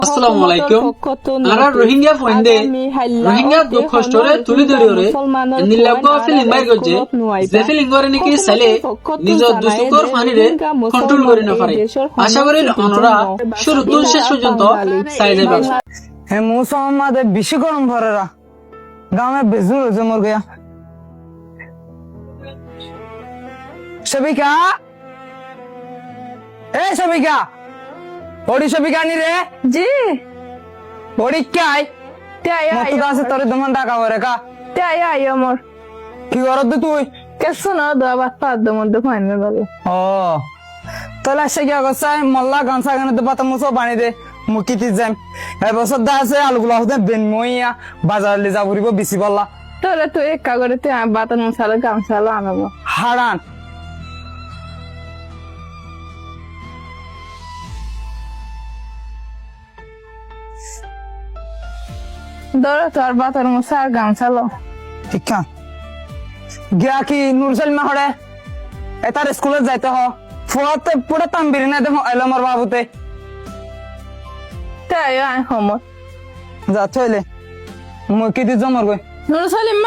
আসসালামু আলাইকুম আমরা রোহিঙ্গা ফন্ডে রোহিঙ্গা দুঃখ স্টোরে তুলি ধরে নিলাগ্য ফিলিং বাইর করছে যে ফিলিং করে নাকি ছেলে নিজ দুষ্টকর ফানিরে কন্ট্রোল করে না পারে আশা করি অনরা শুরু তুল শেষ পর্যন্ত চাই যাবে হে মৌসুম আমাদের বেশি গরম ভরেরা গাঁমে বেজুর হয়েছে মোর গয়া সবিকা এ সবিকা বড়ি সবিকা নি রে জি বড়ি কাই মত দাসে তোরে দমন ডাকা করে কা আই আমার কি করদ তুই কেসো না দাবাত পাদ মধ্যে ফাইনাল বলো ও তাহলে সে কি অবস্থায় মল্লা গানসা গানে তো পাতা মুসো বানি দে মুকিতি যাম এবছর দাসে আলুগুলা হতে বেন মইয়া বাজার লে যাবরিব বিসি বল্লা তাহলে তুই এক কাগরে তুই বাতান মশলা গামছালো আনাবো হারান ধরো তোর বাতার মশা আর গামছালো ঠিক না গিয়া কি নুরসল মাহড়ে এটার স্কুলে যাইতে হ ফুয়াতে পুরো তাম্বিরি না দেখো এলো আমার বাবুতে তাই আই সময় যা চলে মই কি দি জমর গই নুর সালিম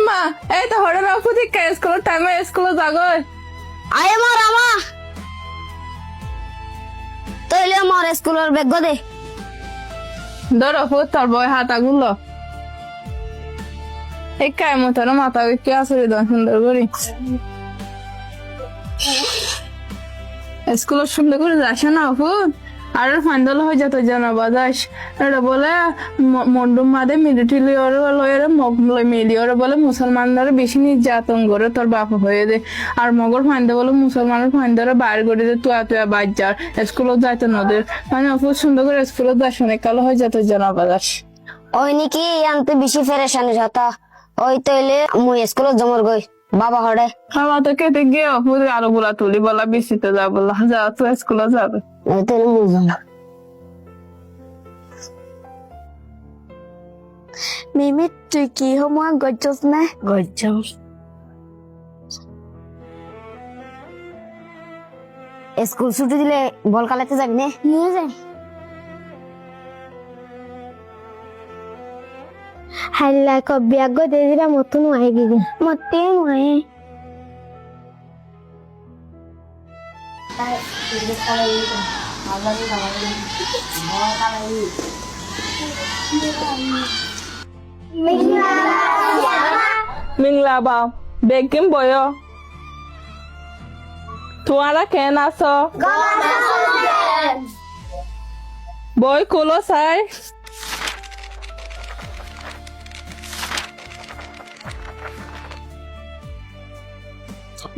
মা এই তো হড়ে রাখু ঠিক স্কুলের টাইমে স্কুলে যাগই আয় আমার আমা তইলে আমার স্কুলের ব্যাগ দে ধরো ফুট তোর বয় হাত আগুলো এই কাই মতো মাথা কি আসলে দন সুন্দর করি স্কুলে সুন্দর করে যাস না ফুট আর ফাইনাল হয়ে যেত জানা বাজাস এটা বলে মন্ডুম মাদে মিলিটারি লয়ের মিলিয়র বলে মুসলমানদের বেশি নির্যাতন করে তোর বাপ হয়ে দে আর মগর ফাইন্দা বলে মুসলমানের ফাইন্দারে বাইর করে দে তুয়া বাচ্চার স্কুলে যাইতো নদের মানে খুব সুন্দর করে স্কুলে যাস অনেক কালো হয়ে যেত জানা বাজাস ওই নাকি আনতে বেশি ফেরেশানি হতা ওই তইলে মুই স্কুলে জমর গই বাবা হড়ে আমার তো কেটে গিয়ে অপুর আলো গুলা তুলি বলা বেশিতে যা বললা যা তো স্কুলে যাবে ওই তইলে মুই জম মিমি তুই কি হোমওয়ার্ক করছস না করছস স্কুল ছুটি দিলে বল খেলাতে যাবি না নিয়ে যাই হাল্লা কবিয়াগ দে দিরা মতন আই গিয়ে মতে নয় মিংলা বা বেগিম বয় তোমারা কেন আছো বই কুলো চাই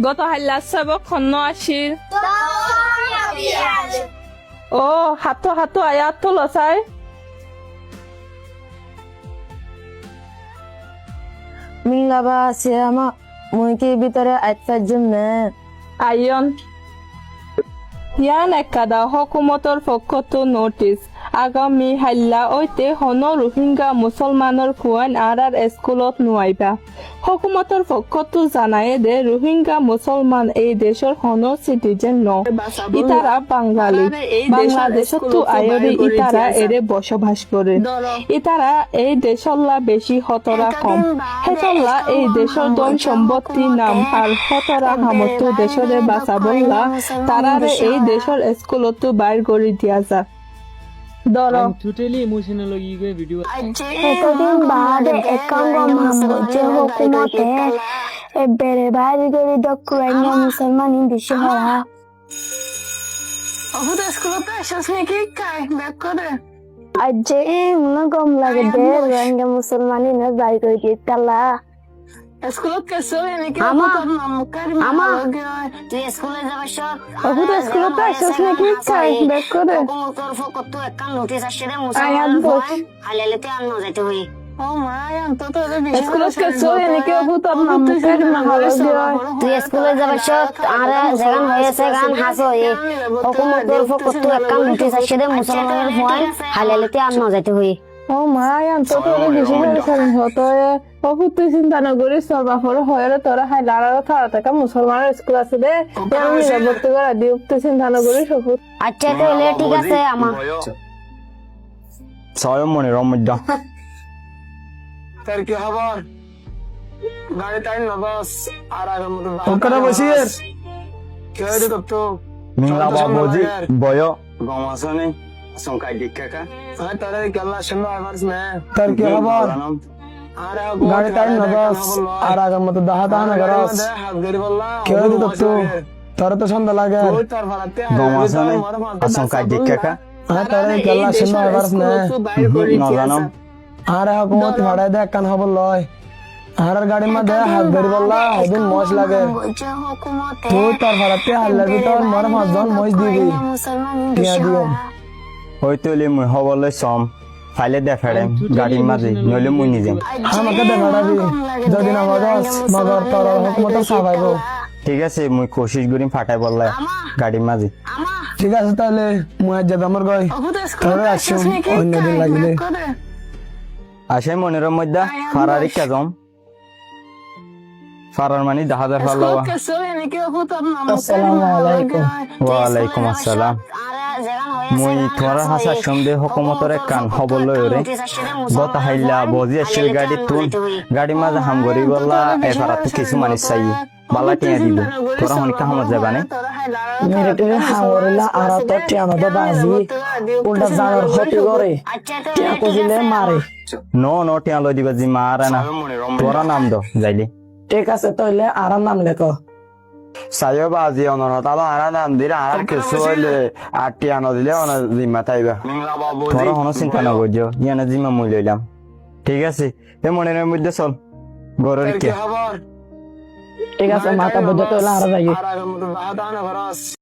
গত হাল্লা সবক খন্ন আসিল ও হাতো আয়াত তো লসাই মিংলাবা আছে আমার মুইকে ভিতরে আইতার জন্য আইন ইয়ান একাদা হকুমতর পক্ষতো নোটিস আগামী হাল্লা ঐতে হন রোহিঙ্গা মুসলমানৰ খুৱাইন আর স্কুলত নোৱাইবা হকুমতৰ পক্ষতো জানায় দে রোহিঙ্গা মুসলমান এই দেশৰ হন সিটিজেন ন ইতারা বাঙালি বাংলাদেশতো আয়রি ইতারা এরে বসবাস করে ইতারা এই দেশল্লা বেশি হতরা কম হেতল্লা এই দেশৰ ধন সম্পত্তি নাম আর হতরা হামতো দেশরে বাঁচাবল্লা তারারে এই দেশৰ স্কুলতো বাইর করে দিয়া যা I'm totally emotional lagi gue video. এতদিন বাদে একাঙ্গ মামুজে হুকুমতে এবারে বাইরে করে দক্কুরাইনা মুসলমান দেশে হওয়া অবুদ স্কুলত আসছ নাকি কাই ব্যাক করে আজে মনে গম লাগে দে রোহিঙ্গা মুসলমানি না বাইরে করে দিতালা স্কুলত কেসো নাকি আমা মুকারি আমা তুই স্কুলে যাবছ অবুদ স্কুলত আসছ নাকি কাই ব্যাক করে তোর ফকত একটা নোটিশ আসছে রে আয়াত মুসলমান বস হালালেতে আর না যাইতে হই ও মায়ান তো স্কুলত কেসো নাকি অবুদ আপনার মুকারি মাহালো তুই স্কুলে যাবছ আর জাগান হয়েছে গান হাসো এ হুকুমতের ফকত একটা নোটিশ আসছে রে মুসলমানের ভয় হালালেতে আর না যাইতে হই ও মায়ান তো বেশি করে হতো বহুত তুই চিন্তা নকরি তোর বাপর হয় তোরা হাই লাড়ার থাড়া থাকা মুসলমানের স্কুল আছে দে আমি ভর্তি করা দিও তুই চিন্তা নকরি সবুত আচ্ছা তাহলে ঠিক আছে আমা ছয় মনের মধ্যে তার কি খবর গাড়ি টাইম না বাস আর আগের মতো ওখানে বসিস কে হইছে তো মিংলা বাবুজি বয় গম আছে নি সংকাই দিক্কা আর তারে গেলা শুনো আইভারস না তার কি খবর আরে গাড়ি টাইম না বাস আর আগের মতো দাহা দাহা করস হাত গরি বললা কে হইছে তো তোর তো সন্ধ্যা লাগে ওই তার ভাড়াতে গম আছে নি সংকাই দিক্কা আর তারে গেলা শুনো আইভারস না জানাম আর হুকুমত ভাড়াই দে কান খবর লয় আর গাড়ির মধ্যে হাত ধরি বললা একদিন মজ লাগে তুই তার ভাড়াতে হাল্লার ভিতর মর পাঁচজন মজ দিবি টিয়া দিও ওই তলি মুই হবলে সম ফাইলে দে ফেড়ে গাড়ির মাঝে নইলে মুই নিজে আমাকে দে ভাড়াবি যদি না মজাস মগর তোর হুকুমত সাফাইব ঠিক আছে মুই কোশিশ করি ফাটাই বললে গাড়ির মাঝে ঠিক আছে তাহলে মুই আজ যাবে আমার গয় তোরে আসুম অন্য দিন লাগিলে আসে মনের মধ্যে ফারারি কাজম ফারার মানে 10,000 ফাল লওয়া আসসালামু আলাইকুম ওয়ালাইকুম আসসালাম মুই তোরা হাসা সন্দেহ হকুমতরে কান খবর লয় রে গত হাইলা বজি আসছিল গাড়ি তুন গাড়ি মাঝে হাম গরি বললা এফারা তো কিছু মানিস চাই বালা টিয়া দিব তোরা হনিকা হামত যাবানে মেরে টেরে হাওরিলা আর তো টিয়ানো দে বাজি উল্টা জানার হতে করে টিয়া কইলে মারে নো টিয়া লই দিবা জি মারা না তোরা নাম দো যাইলে ঠিক আছে তাহলে আরাম নাম লেখো সাইও বাজি অনর তালো আরা নাম দিরা আর কিছু হইলে আর টিয়া ন দিলে অন জিম্মা তাইবা তোরা হনো চিন্তা না করছো ইয়ানা জিম্মা মুই লইলাম ঠিক আছে এ মনের মধ্যে চল গরর কে খবর ঠিক আছে মাথা বুঝতে হলে আর যাই আর আগের মতো দাহা দাহা না